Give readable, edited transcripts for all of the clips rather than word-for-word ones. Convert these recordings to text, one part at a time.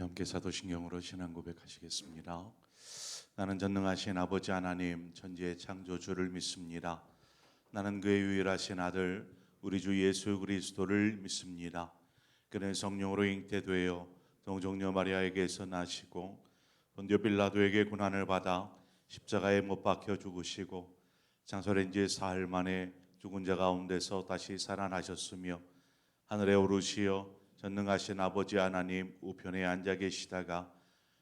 함께 사도신경으로 신앙 고백하시겠습니다. 나는 전능하신 아버지 하나님 천지의 창조주를 믿습니다. 나는 그의 유일하신 아들 우리 주 예수 그리스도를 믿습니다. 그는 성령으로 잉태되어 동정녀 마리아에게서 나시고 본디오 빌라도에게 고난을 받아 십자가에 못 박혀 죽으시고 장사된 지 사흘 만에 죽은 자 가운데서 다시 살아나셨으며 하늘에 오르시어 전능하신 아버지 하나님 우편에 앉아 계시다가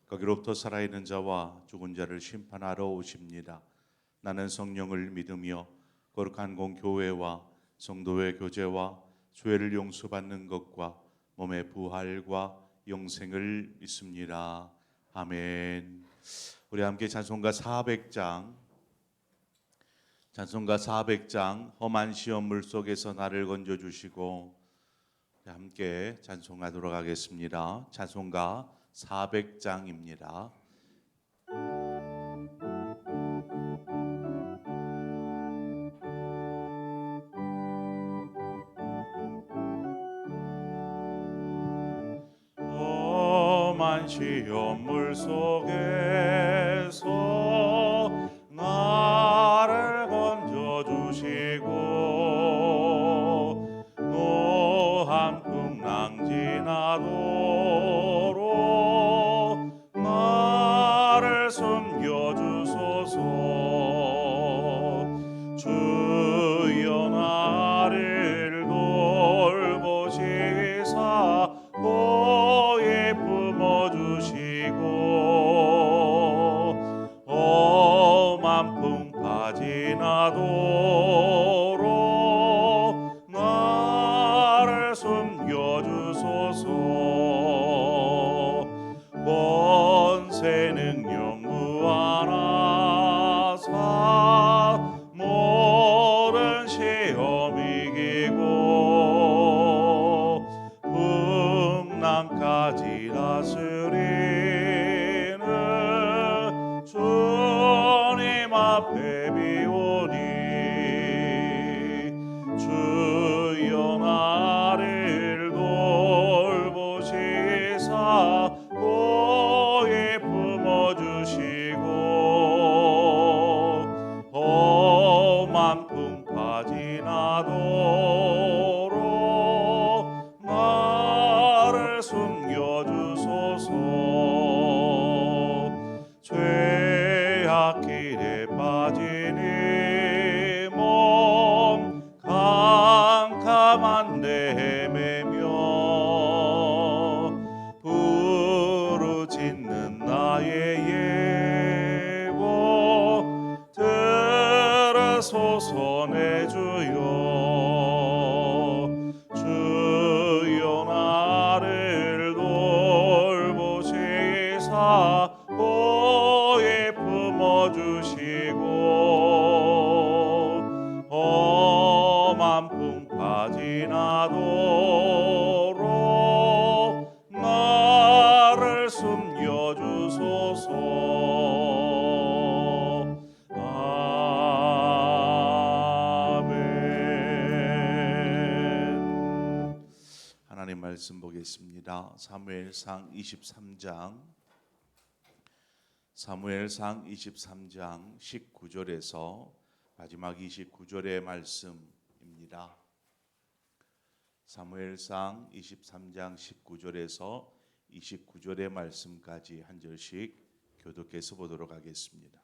거기로부터 살아있는 자와 죽은 자를 심판하러 오십니다. 나는 성령을 믿으며 거룩한 공교회와 성도의 교제와 죄를 용서받는 것과 몸의 부활과 영생을 믿습니다. 아멘. 우리 함께 찬송가 400장 험한 시험 물속에서 나를 건져주시고 함께 찬송하도록 하겠습니다. 찬송가 400장입니다. 험한 시험 물속에서 나를 건져주시고 노한 풍랑 지나도록 나를 숨겨주소서. 주여 나를 돌보시사 보에 품어주시고 험한 풍파 지나도록 나를 숨겨주소서. 권세 능력 무한하사 모든 시험 이기고 풍랑까지 다스리는 주님 앞에 비오니 주여 나를 돌보시사 보에 품어주시고 험한 풍파 지나도록 나를 숨겨주소서. 죄악길에 빠진 이 몸 캄캄한 데 헤매며 부르짖는 나의 예고 들으소서. 내 주여 주여 나를 돌보시사 보에 품어주시고 험한 풍파 지나도록 나를 숨겨주소서. 아멘. 하나님 말씀 보겠습니다. 사무엘상 23장 19절에서 마지막 29절의 말씀입니다. 사무엘상 23장 19절에서 29절의 말씀까지 한 절씩 교독해서 보도록 하겠습니다.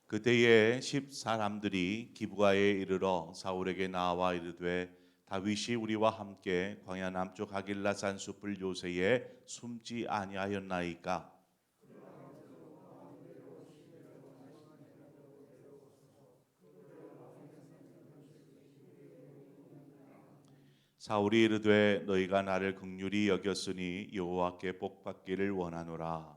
그때에 10사람들이 기브가에 이르러 사울에게 나와 이르되 다윗이 우리와 함께 광야 남쪽 하길라산 숲을 요새에 숨지 아니하였나이까? 사울이 이르되 너희가 나를 긍휼히 여겼으니 여호와께 복받기를 원하노라.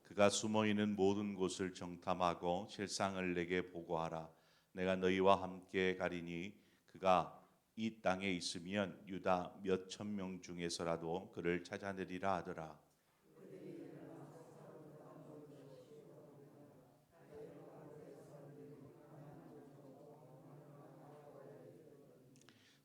그가 숨어 있는 모든 곳을 정탐하고 실상을 내게 보고하라. 내가 너희와 함께 가리니 그가 이 땅에 있으면 유다 몇 천 명 중에서라도 그를 찾아내리라 하더라.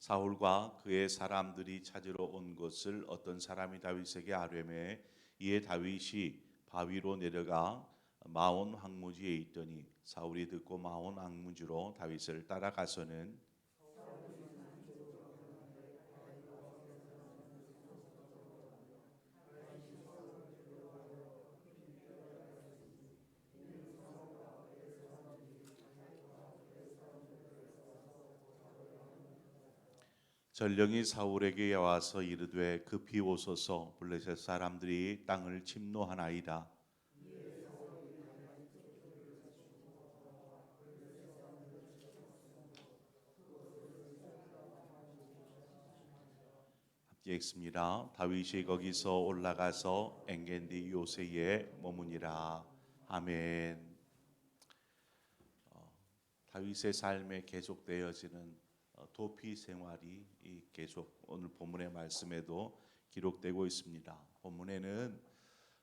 사울과 그의 사람들이 찾으러 온 것을 어떤 사람이 다윗에게 아뢰매 이에 다윗이 바위로 내려가 마온 황무지에 있더니 사울이 듣고 마온 황무지로 다윗을 따라가서는 전령이 사울에게 와서 이르되 급히 오소서 블레셋 사람들이 땅을 침노하나이다. 함께 읽습니다. 다윗이 거기서 올라가서 엔게디 요새에 머무니라. 아멘. 다윗의 삶에 계속되어지는 도피 생활이 계속 오늘 본문의 말씀에도 기록되고 있습니다. 본문에는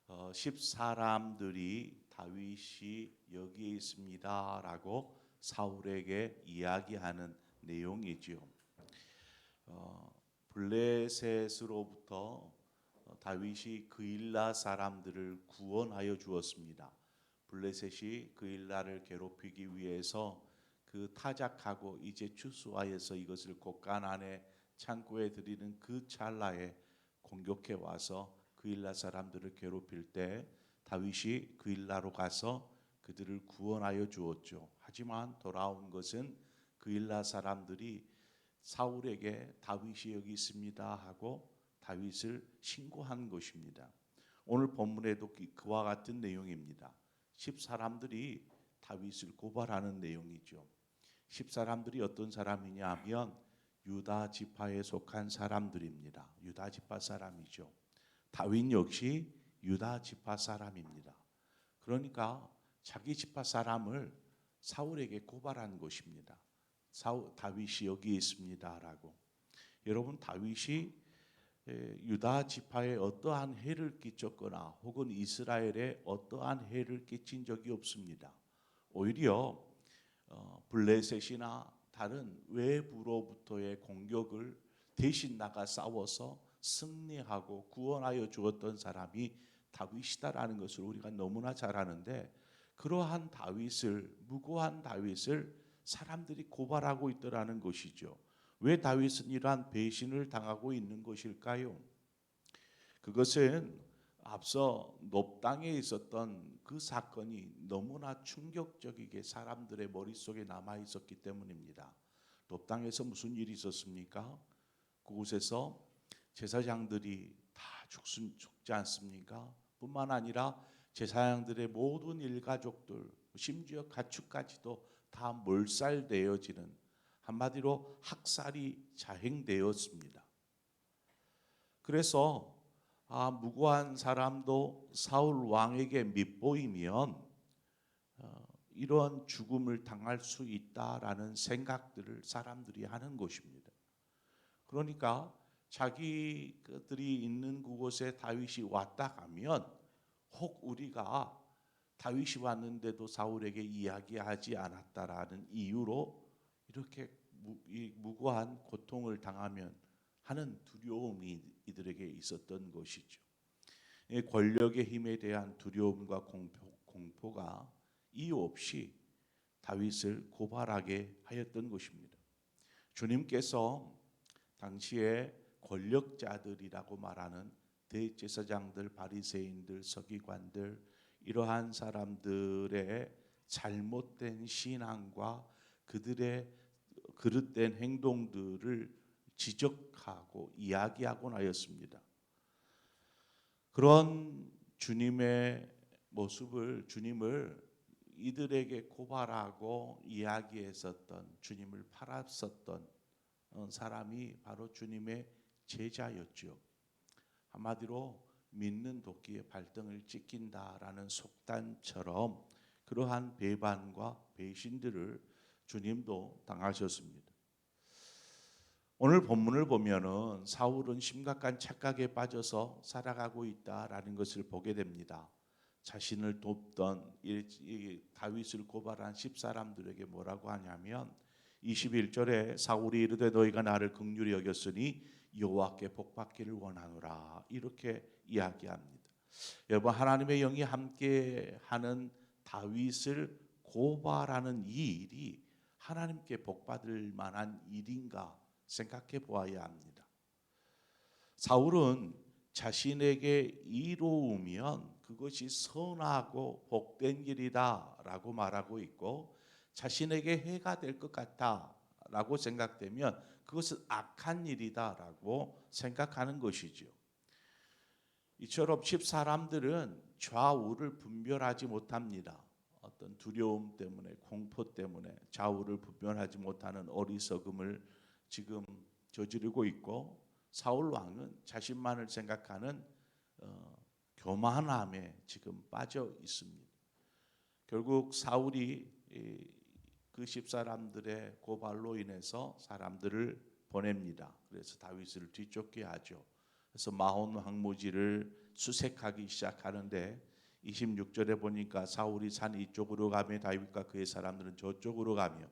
10사람들이 다윗이 여기에 있습니다라고 사울에게 이야기하는 내용이지요. 블레셋으로부터 다윗이 그일라 사람들을 구원하여 주었습니다. 블레셋이 그일라를 괴롭히기 위해서 그 타작하고 이제 추수하여서 이것을 곳간안에 창고에 들이는 그 찰나에 공격해 와서 그일라 사람들을 괴롭힐 때 다윗이 그일라로 가서 그들을 구원하여 주었죠. 하지만 돌아온 것은 그일라 사람들이 사울에게 다윗이 여기 있습니다 하고 다윗을 신고한 것입니다. 오늘 본문에도 그와 같은 내용입니다. 10사람들이 다윗을 고발하는 내용이죠. 10사람들이 어떤 사람이냐 하면 유다 지파에 속한 사람들입니다. 유다 지파 사람이죠. 다윗 역시 유다 지파 사람입니다. 그러니까 자기 지파 사람을 사울에게 고발한 것입니다. 다윗이 여기 있습니다라고. 여러분, 다윗이 유다 지파에 어떠한 해를 끼쳤거나 혹은 이스라엘에 어떠한 해를 끼친 적이 없습니다. 오히려 블레셋이나 다른 외부로부터의 공격을 대신 나가 싸워서 승리하고 구원하여 주었던 사람이 다윗이다라는 것을 우리가 너무나 잘 아는데, 그러한 다윗을, 무고한 다윗을 사람들이 고발하고 있더라는 것이죠. 왜 다윗은 이러한 배신을 당하고 있는 것일까요? 그것은 앞서 놉당에 있었던 그 사건이 너무나 충격적이게 사람들의 머릿속에 남아 있었기 때문입니다. 놉당에서 무슨 일이 있었습니까? 그곳에서 제사장들이 다 죽지 않습니까? 뿐만 아니라 제사장들의 모든 일가족들, 심지어 가축까지도 다 몰살되어지는, 한마디로 학살이 자행되었습니다. 그래서 무고한 사람도 사울 왕에게 밉보이면 이런 죽음을 당할 수 있다라는 생각들을 사람들이 하는 것입니다. 그러니까 자기들이 있는 그곳에 다윗이 왔다 하면 혹 우리가 다윗이 왔는데도 사울에게 이야기하지 않았다라는 이유로 이렇게 무고한 고통을 당하면 하는 두려움이 이들에게 있었던 것이죠. 권력의 힘에 대한 두려움과 공포가 이유 없이 다윗을 고발하게 하였던 것입니다. 주님께서 당시에 권력자들이라고 말하는 대제사장들, 바리새인들, 서기관들, 이러한 사람들의 잘못된 신앙과 그들의 그릇된 행동들을 지적하고 이야기하곤 하였습니다. 그런 주님의 모습을, 주님을 이들에게 고발하고 이야기했었던, 주님을 팔았었던 사람이 바로 주님의 제자였죠. 한마디로 믿는 도끼에 발등을 찍힌다라는 속단처럼 그러한 배반과 배신들을 주님도 당하셨습니다. 오늘 본문을 보면은 사울은 심각한 착각에 빠져서 살아가고 있다라는 것을 보게 됩니다. 자신을 돕던 이 다윗을 고발한 10사람들에게 뭐라고 하냐면 21절에 사울이 이르되 너희가 나를 긍휼히 여겼으니 여호와께 복받기를 원하노라 이렇게 이야기합니다. 여러분, 하나님의 영이 함께하는 다윗을 고발하는 이 일이 하나님께 복받을 만한 일인가 생각해 보아야 합니다. 사울은 자신에게 이로우면 그것이 선하고 복된 일이다 라고 말하고 있고, 자신에게 해가 될 것 같다 라고 생각되면 그것은 악한 일이다 라고 생각하는 것이죠. 이처럼 집사람들은 좌우를 분별하지 못합니다. 어떤 두려움 때문에, 공포 때문에 좌우를 분별하지 못하는 어리석음을 지금 저지르고 있고, 사울 왕은 자신만을 생각하는 교만함에 지금 빠져 있습니다. 결국 사울이 그 집사람들의 고발로 인해서 사람들을 보냅니다. 그래서 다윗을 뒤쫓게 하죠. 그래서 마온 황무지를 수색하기 시작하는데 26절에 보니까 사울이 산 이쪽으로 가며 다윗과 그의 사람들은 저쪽으로 가며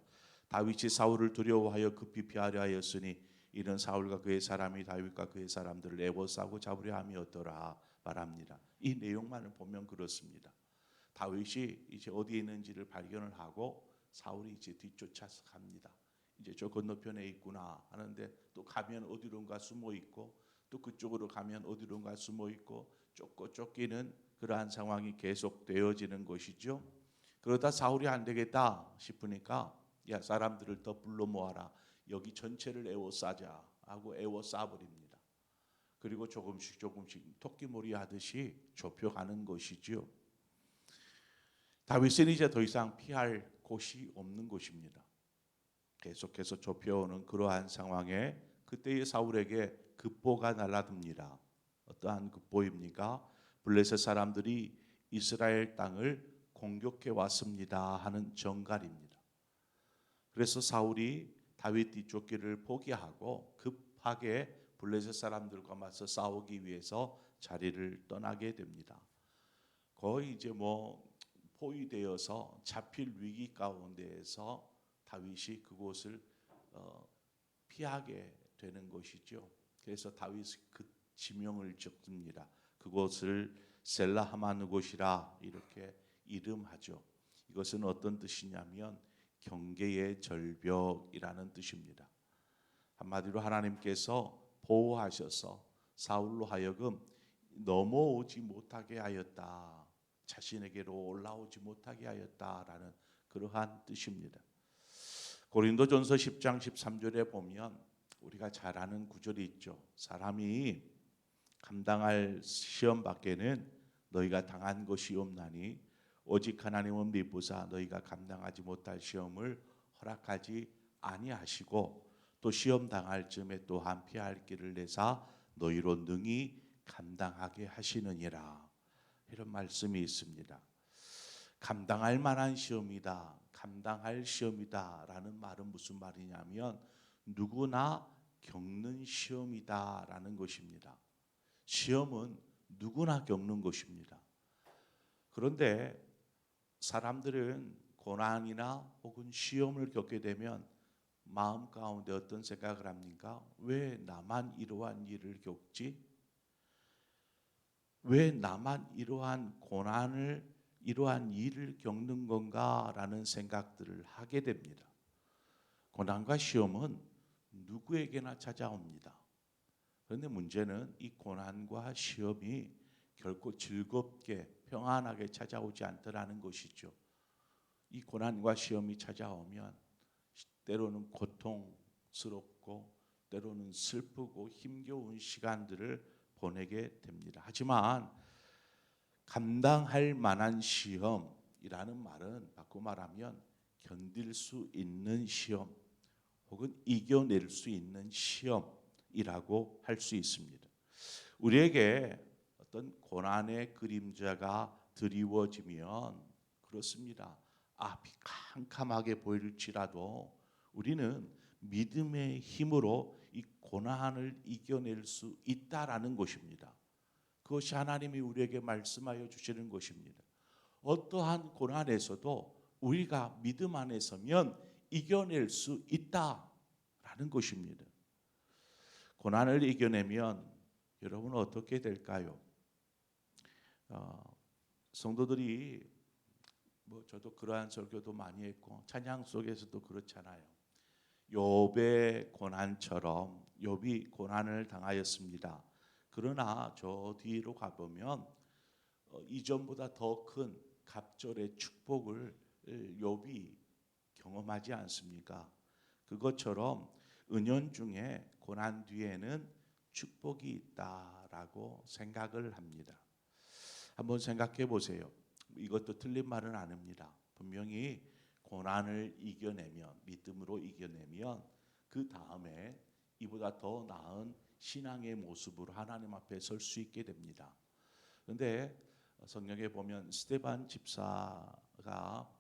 다윗이 사울을 두려워하여 급히 피하려 하였으니 이는 사울과 그의 사람이 다윗과 그의 사람들을 애워싸고 잡으려 함이었더라 말합니다. 이 내용만을 보면 그렇습니다. 다윗이 이제 어디에 있는지를 발견을 하고 사울이 이제 뒤쫓아서 갑니다. 이제 저 건너편에 있구나 하는데 또 가면 어디론가 숨어 있고 또 그쪽으로 가면 어디론가 숨어 있고 쫓고 쫓기는 그러한 상황이 계속되어지는 것이죠. 그러다 사울이 안 되겠다 싶으니까 야, 사람들을 더 불러 모아라. 여기 전체를 에워싸자 하고 에워싸버립니다. 그리고 조금씩 토끼몰이 하듯이 좁혀가는 것이죠. 다윗은 이제 더 이상 피할 곳이 없는 것입니다. 계속해서 좁혀오는 그러한 상황에 그때의 사울에게 급보가 날아듭니다. 어떠한 급보입니까? 블레셋 사람들이 이스라엘 땅을 공격해 왔습니다 하는 정갈입니다. 그래서 사울이 다윗 뒤쫓기를 포기하고 급하게 블레셋 사람들과 맞서 싸우기 위해서 자리를 떠나게 됩니다. 거의 이제 포위되어서 잡힐 위기 가운데에서 다윗이 그곳을 피하게 되는 것이죠. 그래서 다윗이 그 지명을 적습니다. 그곳을 셀라하마누곳이라 이렇게 이름하죠. 이것은 어떤 뜻이냐면 경계의 절벽이라는 뜻입니다. 한마디로 하나님께서 보호하셔서 사울로 하여금 넘어오지 못하게 하였다. 자신에게로 올라오지 못하게 하였다라는 그러한 뜻입니다. 고린도전서 10장 13절에 보면 우리가 잘 아는 구절이 있죠. 사람이 감당할 시험 밖에는 너희가 당한 것이 없나니 오직 하나님은 미쁘사 너희가 감당하지 못할 시험을 허락하지 아니하시고 또 시험 당할 즈음에 또한 피할 길을 내사 너희로 능히 감당하게 하시느니라. 이런 말씀이 있습니다. 감당할 만한 시험이다, 감당할 시험이다라는 말은 무슨 말이냐면 누구나 겪는 시험이다라는 것입니다. 시험은 누구나 겪는 것입니다. 그런데 사람들은 고난이나 혹은 시험을 겪게 되면 마음 가운데 어떤 생각을 합니까? 왜 나만 이러한 일을 겪지? 왜 나만 이러한 고난을, 이러한 일을 겪는 건가라는 생각들을 하게 됩니다. 고난과 시험은 누구에게나 찾아옵니다. 그런데 문제는 이 고난과 시험이 결코 즐겁게 평안하게 찾아오지 않더라는 것이죠. 이 고난과 시험이 찾아오면 때로는 고통스럽고 때로는 슬프고 힘겨운 시간들을 보내게 됩니다. 하지만 감당할 만한 시험이라는 말은 바꿔 말하면 견딜 수 있는 시험 혹은 이겨낼 수 있는 시험이라고 할 수 있습니다. 우리에게 어떤 고난의 그림자가 드리워지면 그렇습니다. 앞이 캄캄하게 보일지라도 우리는 믿음의 힘으로 이 고난을 이겨낼 수 있다라는 것입니다. 그것이 하나님이 우리에게 말씀하여 주시는 것입니다. 어떠한 고난에서도 우리가 믿음 안에 서면 이겨낼 수 있다라는 것입니다. 고난을 이겨내면 여러분 어떻게 될까요? 성도들이 저도 그러한 설교도 많이 했고 찬양 속에서도 그렇잖아요. 욥의 고난처럼 욥이 고난을 당하였습니다. 그러나 저 뒤로 가보면 이전보다 더 큰 갑절의 축복을 욥이 경험하지 않습니까? 그것처럼 은연중에 고난 뒤에는 축복이 있다라고 생각을 합니다. 한번 생각해 보세요. 이것도 틀린 말은 아닙니다. 분명히 고난을 이겨내면, 믿음으로 이겨내면 그 다음에 이보다 더 나은 신앙의 모습으로 하나님 앞에 설 수 있게 됩니다. 그런데 성경에 보면 스데반 집사가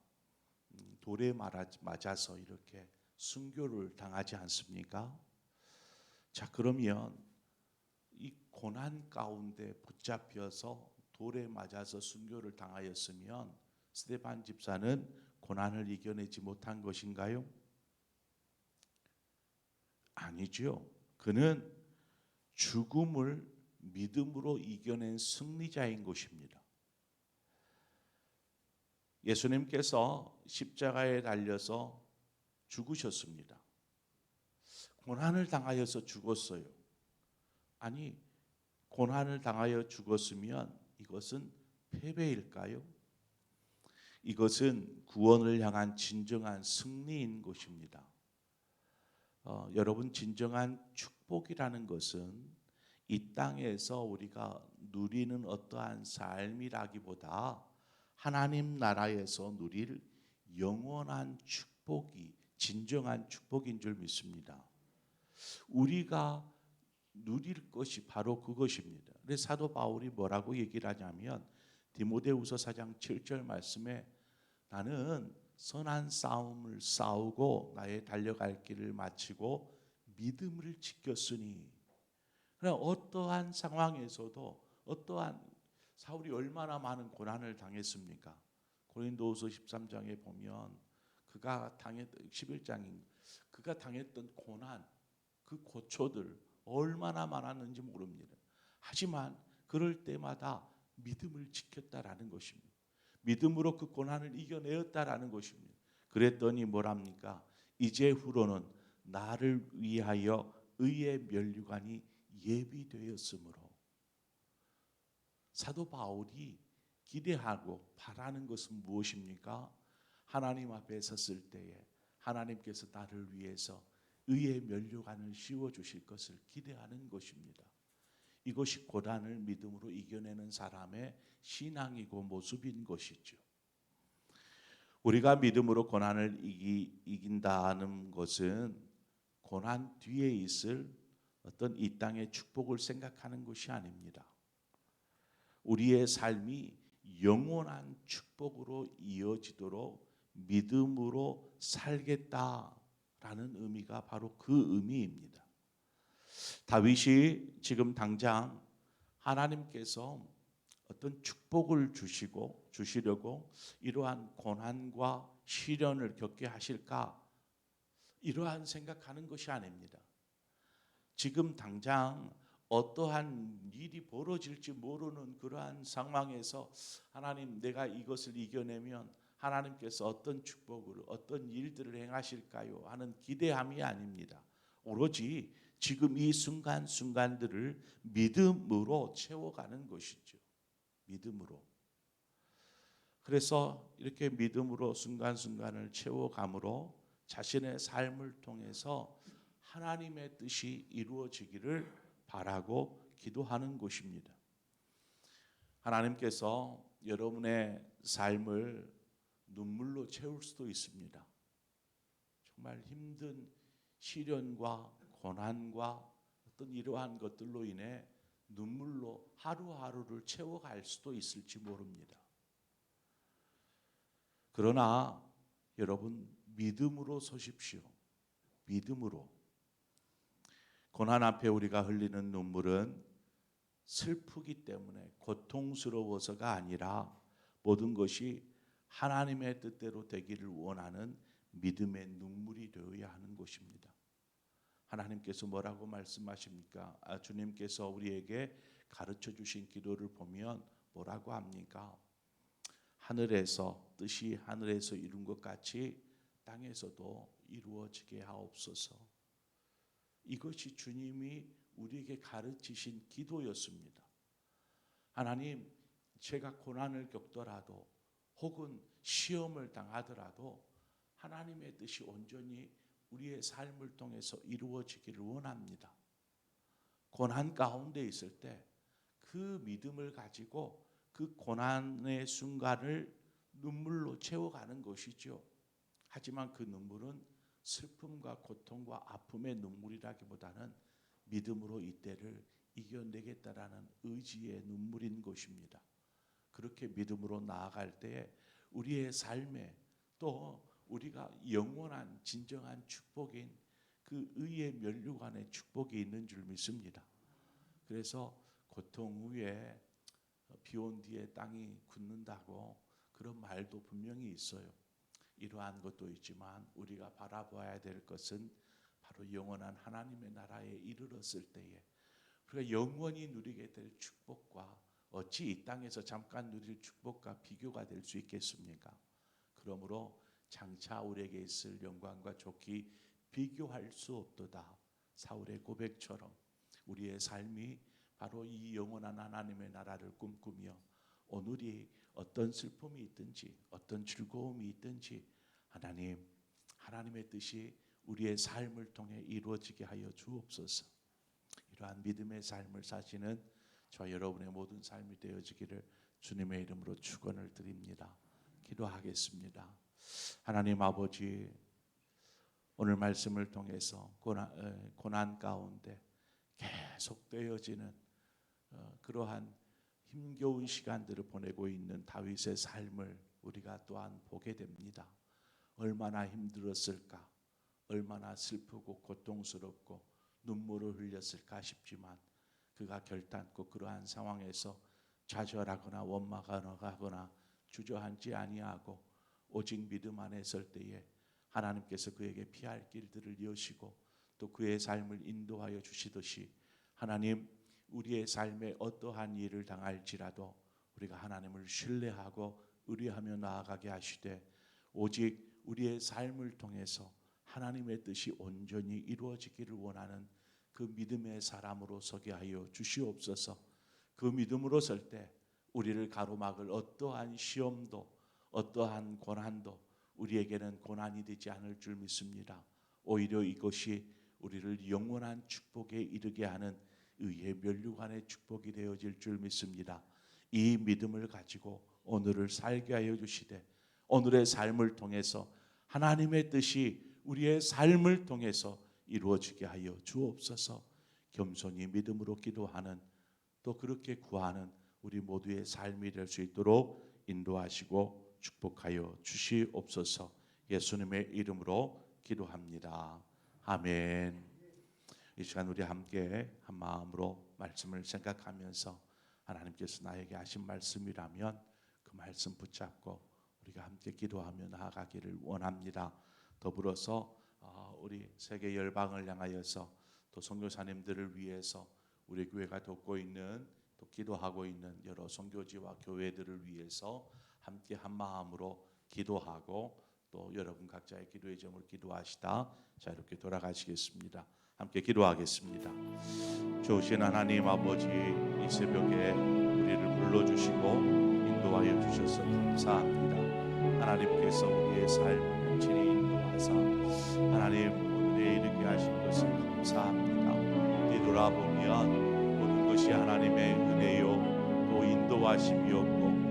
돌에 맞아서 이렇게 순교를 당하지 않습니까? 자, 그러면 이 고난 가운데 붙잡혀서 돌에 맞아서 순교를 당하였으면 스데반 집사는 고난을 이겨내지 못한 것인가요? 아니죠. 그는 죽음을 믿음으로 이겨낸 승리자인 것입니다. 예수님께서 십자가에 달려서 죽으셨습니다. 고난을 당하여서 죽었어요. 아니, 고난을 당하여 죽었으면 이것은 패배일까요? 이것은 구원을 향한 진정한 승리인 것입니다. 여러분, 진정한 축복이라는 것은 이 땅에서 우리가 누리는 어떠한 삶이라기보다 하나님 나라에서 누릴 영원한 축복이 진정한 축복인 줄 믿습니다. 우리가 누릴 것이 바로 그것입니다. 그래서 사도 바울이 뭐라고 얘기를 하냐면 디모데후서 4장 7절 말씀에 나는 선한 싸움을 싸우고 나의 달려갈 길을 마치고 믿음을 지켰으니. 그러나 어떠한 상황에서도 어떠한 사울이 얼마나 많은 고난을 당했습니까? 고린도후서 13장에 보면 그가 당했던 11장인 그가 당했던 고난, 그 고초들 얼마나 많았는지 모릅니다. 하지만 그럴 때마다 믿음을 지켰다라는 것입니다. 믿음으로 그 고난을 이겨내었다라는 것입니다. 그랬더니 뭐랍니까? 이제 후로는 나를 위하여 의의 면류관이 예비되었으므로. 사도 바울이 기대하고 바라는 것은 무엇입니까? 하나님 앞에 섰을 때에 하나님께서 나를 위해서 의의 면류관을 씌워주실 것을 기대하는 것입니다. 이것이 고난을 믿음으로 이겨내는 사람의 신앙이고 모습인 것이죠. 우리가 믿음으로 고난을 이긴다는 것은 고난 뒤에 있을 어떤 이 땅의 축복을 생각하는 것이 아닙니다. 우리의 삶이 영원한 축복으로 이어지도록 믿음으로 살겠다라는 의미가 바로 그 의미입니다. 다윗이 지금 당장 하나님께서 어떤 축복을 주시려고 이러한 고난과 시련을 겪게 하실까? 이러한 생각하는 것이 아닙니다. 지금 당장 어떠한 일이 벌어질지 모르는 그러한 상황에서 하나님, 내가 이것을 이겨내면 하나님께서 어떤 축복을, 어떤 일들을 행하실까요? 하는 기대함이 아닙니다. 오로지 지금 이 순간순간들을 믿음으로 채워가는 것이죠. 믿음으로. 그래서 이렇게 믿음으로 순간순간을 채워감으로 자신의 삶을 통해서 하나님의 뜻이 이루어지기를 바라고 기도하는 것입니다. 하나님께서 여러분의 삶을 눈물로 채울 수도 있습니다. 정말 힘든 시련과 고난과 어떤 이러한 것들로 인해 눈물로 하루하루를 채워갈 수도 있을지 모릅니다. 그러나 여러분, 믿음으로 서십시오. 믿음으로. 고난 앞에 우리가 흘리는 눈물은 슬프기 때문에, 고통스러워서가 아니라 모든 것이 하나님의 뜻대로 되기를 원하는 믿음의 눈물이 되어야 하는 것입니다. 하나님께서 뭐라고 말씀하십니까? 주님께서 우리에게 가르쳐 주신 기도를 보면 뭐라고 합니까? 하늘에서 뜻이 하늘에서 이룬 것 같이 땅에서도 이루어지게 하옵소서. 이것이 주님이 우리에게 가르치신 기도였습니다. 하나님, 제가 고난을 겪더라도 혹은 시험을 당하더라도 하나님의 뜻이 온전히 우리의 삶을 통해서 이루어지기를 원합니다. 고난 가운데 있을 때 그 믿음을 가지고 그 고난의 순간을 눈물로 채워가는 것이죠. 하지만 그 눈물은 슬픔과 고통과 아픔의 눈물이라기보다는 믿음으로 이때를 이겨내겠다라는 의지의 눈물인 것입니다. 그렇게 믿음으로 나아갈 때에 우리의 삶에 또 우리가 영원한 진정한 축복인 그 의의 면류관의 축복이 있는 줄 믿습니다. 그래서 고통 후에 비온 뒤에 땅이 굳는다고 그런 말도 분명히 있어요. 이러한 것도 있지만 우리가 바라봐야 될 것은 바로 영원한 하나님의 나라에 이르렀을 때에 우리가 영원히 누리게 될 축복과 어찌 이 땅에서 잠깐 누릴 축복과 비교가 될 수 있겠습니까? 그러므로 장차 우리에게 있을 영광과 좋기 비교할 수 없도다. 사울의 고백처럼 우리의 삶이 바로 이 영원한 하나님의 나라를 꿈꾸며 오늘이 어떤 슬픔이 있든지 어떤 즐거움이 있든지 하나님의 뜻이 우리의 삶을 통해 이루어지게 하여 주옵소서. 이러한 믿음의 삶을 사시는 저와 여러분의 모든 삶이 되어지기를 주님의 이름으로 축원을 드립니다. 기도하겠습니다. 하나님 아버지, 오늘 말씀을 통해서 고난 가운데 계속되어지는 그러한 힘겨운 시간들을 보내고 있는 다윗의 삶을 우리가 또한 보게 됩니다. 얼마나 힘들었을까, 얼마나 슬프고 고통스럽고 눈물을 흘렸을까 싶지만 그가 결단코 그러한 상황에서 좌절하거나 원망하거나 주저앉지 아니하고 오직 믿음 안에 설 때에 하나님께서 그에게 피할 길들을 여시고 또 그의 삶을 인도하여 주시듯이 하나님, 우리의 삶에 어떠한 일을 당할지라도 우리가 하나님을 신뢰하고 의뢰하며 나아가게 하시되 오직 우리의 삶을 통해서 하나님의 뜻이 온전히 이루어지기를 원하는 그 믿음의 사람으로 서게 하여 주시옵소서. 그 믿음으로 설 때 우리를 가로막을 어떠한 시험도 어떠한 고난도 우리에게는 고난이 되지 않을 줄 믿습니다. 오히려 이것이 우리를 영원한 축복에 이르게 하는 의의 면류관의 축복이 되어질 줄 믿습니다. 이 믿음을 가지고 오늘을 살게 하여 주시되 오늘의 삶을 통해서 하나님의 뜻이 우리의 삶을 통해서 이루어지게 하여 주옵소서. 겸손히 믿음으로 기도하는 또 그렇게 구하는 우리 모두의 삶이 될 수 있도록 인도하시고 축복하여 주시옵소서. 예수님의 이름으로 기도합니다. 아멘. 이 시간 우리 함께 한 마음으로 말씀을 생각하면서 하나님께서 나에게 하신 말씀이라면 그 말씀 붙잡고 우리가 함께 기도하며 나아가기를 원합니다. 더불어서 우리 세계 열방을 향하여서 또 선교사님들을 위해서 우리 교회가 돕고 있는 또 기도하고 있는 여러 선교지와 교회들을 위해서 함께 한 마음으로 기도하고 또 여러분 각자의 기도의 점을 기도하시다 자 이렇게 돌아가시겠습니다. 함께 기도하겠습니다. 좋으신 하나님 아버지, 이 새벽에 우리를 불러주시고 인도하여 주셔서 감사합니다. 하나님께서 우리의 삶을 친히 인도하사 하나님 오늘에 이르게 하신 것을 감사합니다. 뒤돌아보면 모든 것이 하나님의 은혜요 또 인도하심이었고